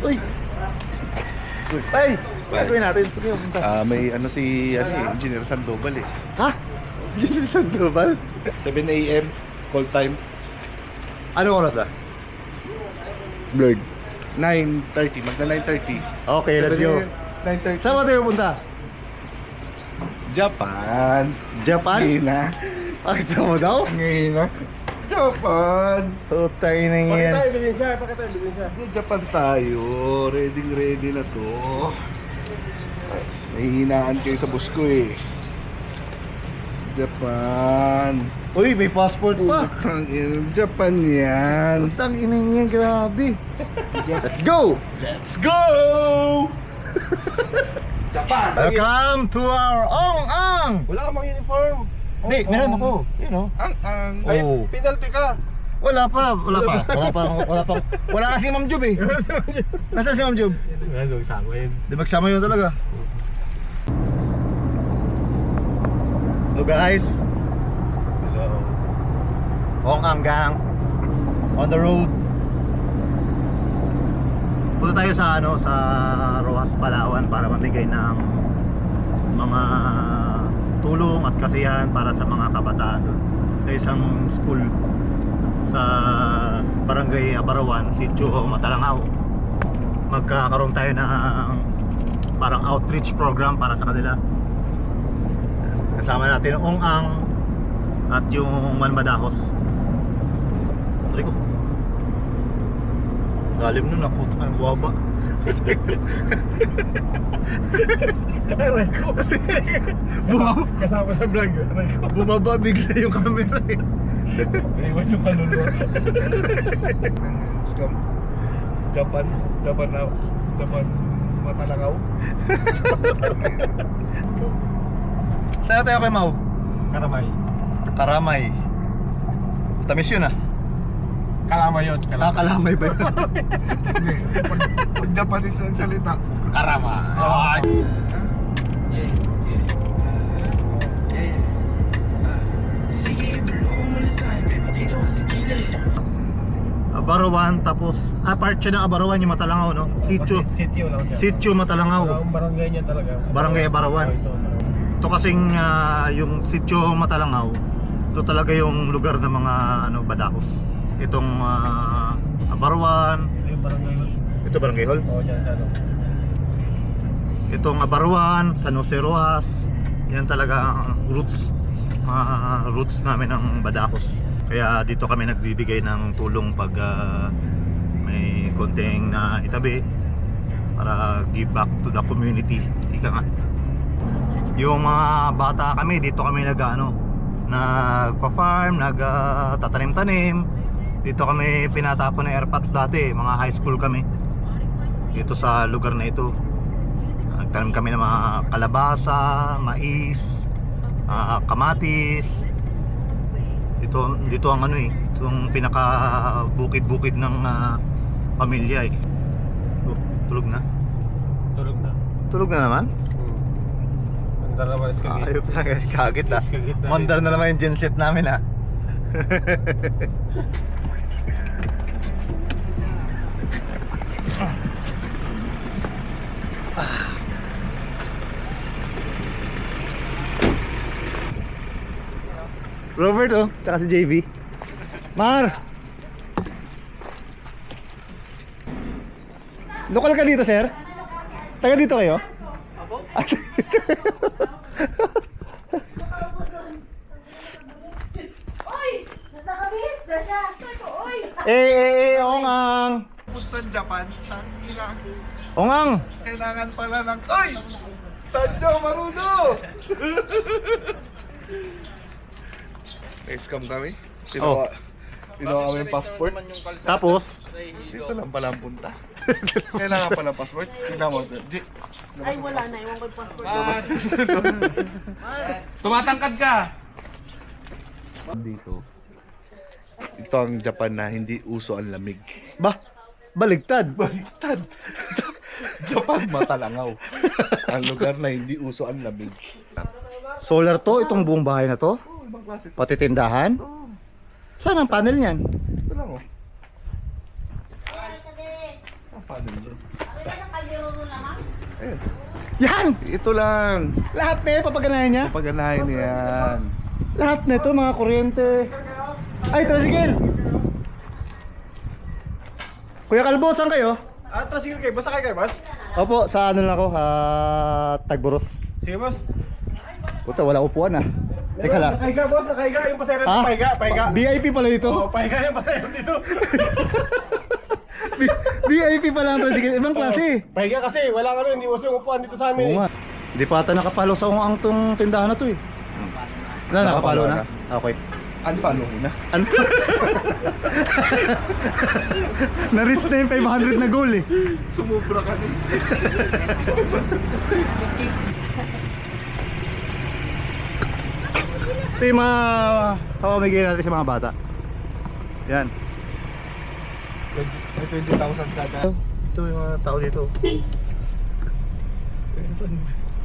Uy! Ay! Gagawin natin. Sige, punta. May ano si Engineer Sandoval eh. Ha? Engineer Sandoval? 7 AM, call time. Anong oras na? Blurred. 9:30, magna 9:30. Okay, review. 9:30. Saan ba tayo punta? Japan. Japan? Ngina. Pakita mo daw? Ngina. Japan. Tutay na yan. Pakita tayo, bilhin siya. Japan tayo. Ready na to. Nahihinaan kayo sa bus ko eh. Japan. Uy, may passport pa. Japan yan. Utang ina yan, grabe. Let's go! Let's go! Japan! Welcome to our Ong-Ang! Wala ka mang uniform. Hindi, meron ako. You know. Ang Ay, Oh. penalty ka. Wala pa. Wala kasi si Ma'am Jub eh. Nasaan si Ma'am Jub? Ano, isama yun. Di magsama yun talaga. Hello guys. Hello. Ong-Ang gang. On the road. Punta tayo sa sa Rojas, Palawan para mamigay ng mga tulong at kasiyahan para sa mga kabataan doon sa isang school sa Barangay Abarawan, Sitio Matalangaw. Magkakaroon tayo ng parang outreach program para sa kanila. Kasama natin ang Ong-Ang at yung Manmadahos. Rico, galim nun, naputo ka ng buwaba. Aray ko. Kasama sa vlog. Aray ko. Bumaba bigla yung camera eh. Iwan yung kaluluwa. Let's come. Japan Matalangaw. Saan tayo kay Mau? Karamay. Karamay. Tamis yun ah. Kalamay yun. Kalamay ba yun? Hindi. Pag Japanese ang salita. Karamay. Abarawan, tapos part siya ng Abarawan yung Matalangaw, no? Sitio lang siya. Sitio Matalangaw. Ang barangay niya talaga. Barangay Abarawan. Ito kasing yung Sitio Matalangaw, ito talaga yung lugar ng mga badahos. Itong Abarawan, Yung barangay hall. ito Barangay Hall. Oo, dyan sa ano. Itong Abarawan, San Jose Rojas, yan talaga ang roots namin ng Badajos. Kaya dito kami nagbibigay ng tulong pag may konting itabi para give back to the community. Ika nga. Yung mga bata kami, dito kami nagpa-farm, nagtatanim-tanim. Dito kami pinatapon ng airpods dati, mga high school kami. Dito sa lugar na ito. Nagtanim kami ng mga kalabasa, mais, kamatis. Dito ang itong pinaka bukid-bukid ng pamilya eh. Tulog na? Tulog na. Tulog na naman? Mandar naman iskagit. Ayop na guys, kagit ah. Iskagit na. Mandar na naman yung genset namin ah. Robert oh, tsaka si JB. Mar! Lokal ka dito, sir? Taga dito kayo? Apo? Oy! Nasa kamis! Dasha! Oy! Ong-Ang! Puntang Japan. Tangina. Ong-Ang! Kailangan pala ng... Oy! Sanjo Marudo! Scam kami. Pinuha kami ng passport. Tapos, Dito lang pala ang punta. Kailangan pala ng passport. Tingnan mo. Ay, wala na. Iwan ko yung passport. Tumatangkad ka! Dito. Ito ang Japan na hindi uso ang lamig. ba? Baligtad. Baliktad. Japan, Matalangaw. Ang lugar na hindi uso ang lamig. Solar to, itong buong bahay na to. Oh, ibang klase. Pati tindahan. Saan ang panel niyan? Ito lang oh. Ang panel doon. Ayun. Yan! Ito lang. Lahat na yun, papaganahin niya. Paganahin yan. Lahat na ito, mga kuryente. Ay, tricycle! Kuya Kalbo, saan kayo? Tricycle kayo. Basta kayo, boss? Opo, sa ano lang ako, Tagboros. Sige, boss. Puta, wala upuan ah. Teka lang. Nakahiga, boss. Nakahiga. Yung pasero Ah? pahiga. VIP pala dito. Oo, pahiga yung pasero dito. VIP pala ang tricycle. Ibang klase. Pahiga kasi. Wala ka hindi uso yung upuan dito sa amin. Oo nga. Hindi pa ata nakapalo sa ang tong tindahan na to eh. Nakapalo na? Okay. Ano pa ano na? Ano? Na-reach na yung 500 na goal eh. Sumubra ka na. Ito yung mga pamamigay natin sa mga bata. Yan. May 20,000 kada. Ito yung mga tao dito.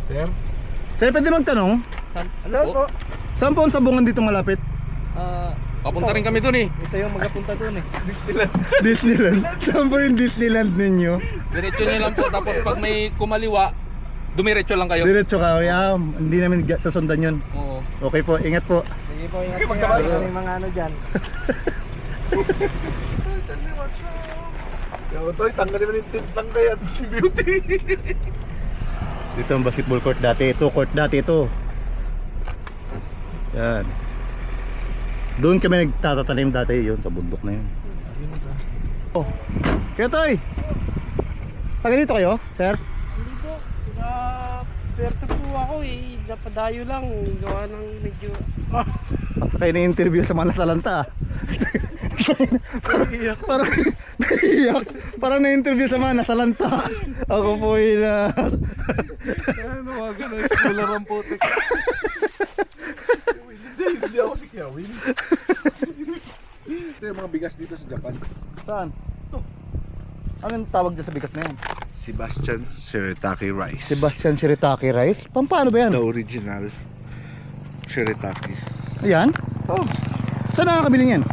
Sir? Sir, pwede magtanong? Ano po? Saan po ang sabungan dito malapit? Papunta rin kami dun eh. Ito yung magapunta doon eh. Disneyland. Disneyland. Saan po yung Disneyland ninyo? Diretso nyo lang po, tapos pag may kumaliwa, dumiretso lang kayo. Diretso ka, hindi namin susundan yun. Oo. Okay po, ingat po. Sige po, ingat kayo. May mga ano dyan. Toy, tanggalin mo yung tintang kaya beauty. Dito ang basketball court dati. Ito, court dati ito. Yan. Doon kami nagtatanim dati yun sa bundok na yun. Oh. Kaya Toy, taga dito kayo, sir? Hindi po, perto po ako eh, napadayo lang, gawa ng medyo... Kayo na-interview sa mga nasalanta ah. Parang naiiyak. Parang na-interview sa mga nasalanta. Ako po yung Ano mga gano'n, scholar ang putik. Hindi ako si Kiawin. Ito yung mga bigas dito sa Japan. Saan? Anong tawag dyan sa bigas na yan? Sebastian Shirataki rice. Sebastian Shirataki rice? Paano ba yan? The original Shirataki. Ayan? Oh, Saan nakakabili niyan?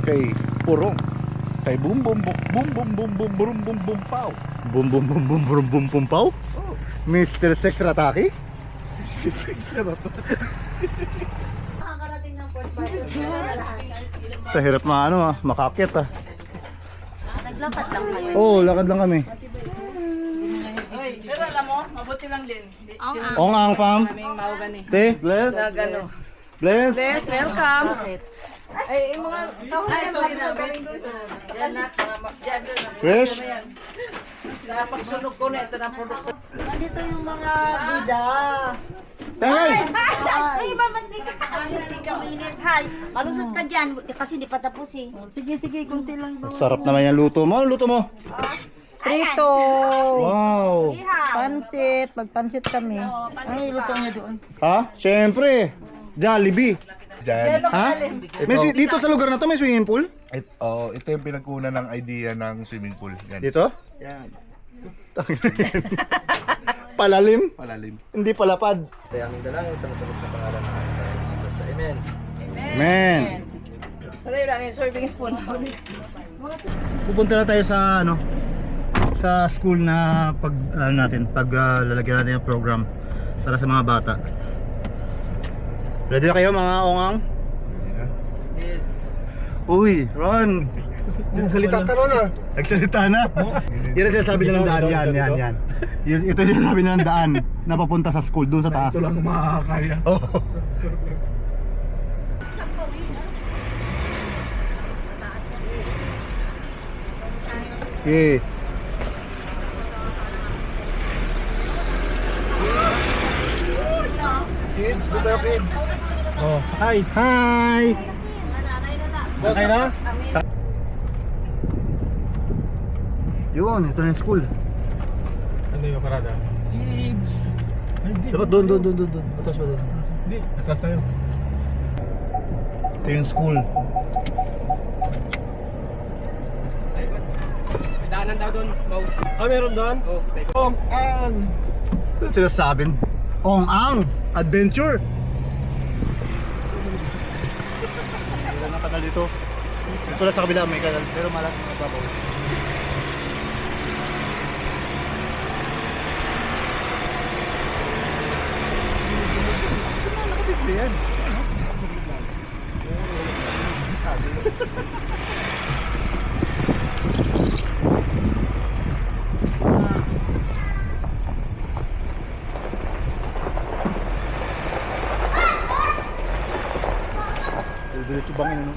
kay Purong. Kay Boom Boom Boom Boom Boom Boom Boom Boom Boom Boom Pow. Bum bum bum bum bum bum bum pow? Oh, Mr. Sex Rataki? sarap. Nakakarating ng Fort Myers. Sa hirap makakit ah. Naglakad lang kayo. Oo, lakad lang kami. Pero alam mo, mabuti lang din. Ong ang fam. Kaming mahogany. Te, bless. Gano. Bless. Yes, welcome. Ay, yung mga tao na yan, Fresh. napagsunog ko na ito ng produkto. Nandito yung mga bida. Tangay! Ay, mamantika ka. Hindi ka mainit. Hay, malusot ka dyan. Kasi di pa tapos eh. Sige, sige, kunti lang doon. Sarap naman yung luto mo. Ano luto mo? Prito, Wow. pansit, magpansit kami. Ano iluto niyo doon? Ha? Siyempre. Jollibee. Diyan. Ha? Dito sa lugar na to may swimming pool? Ito yung pinagkunan ng idea ng swimming pool. Yan. Dito? Yan. Palalim? Palalim. Hindi palapad. Kaya aming dalangin sa masunod sa pangalan ng Basta Amen. Man. Sorry lang, yung serving spoon. Pupunta na tayo sa sa school na lalagyan natin yung program para sa mga bata. Ready na kayo mga ongang? Yes. Uy, Ron! Salita ka na. Nagsalita na? Yan ang sinasabi na ng daan, yan. Ito yung sinasabi na ng daan na papunta sa school, doon sa taas. Ito lang makakaya. Oh. Okay. Kids, dito tayo kids. Oh, hi. Hi. Sakay na? Yun, ito na yung school. Ano yung parada? Kids. Dapat doon. Atas ba doon? Hindi, atras tayo. Ito yung school. May daanan daw doon, mouse. Ah, meron doon? Ong ang. Ito sila sabing Ong Ang Adventure. Wala na kanal dito. Ito lang sa kabila may kanal pero malaki mga babaw. Yan. Diretso bangin ano?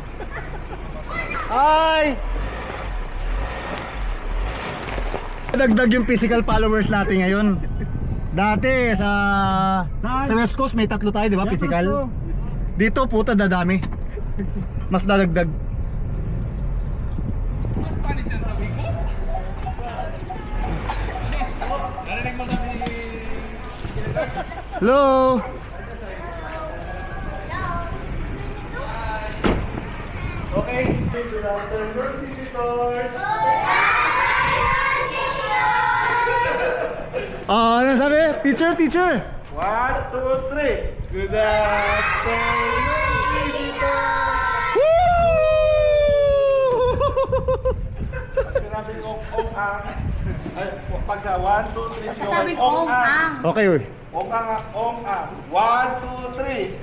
Ay! Dagdag yung physical followers natin ngayon. Dati sa West Coast may 3 tayo, di ba? Physical. Dito puta dadami. Mas dadagdag. Mas Spanish yan sabi ko. Anis, narinig mo kami. Hello. Okay, good afternoon, visitors. Ano sabi? Teacher, teacher. 1, 2, 3. Good afternoon, visitors. Pag sinabi kong ong ang, ay, pag sa 1, 2, 3, sigaw Sabi ay ko, ang. Okay, uy. Ong ang, ong ang. 1, 2, 3.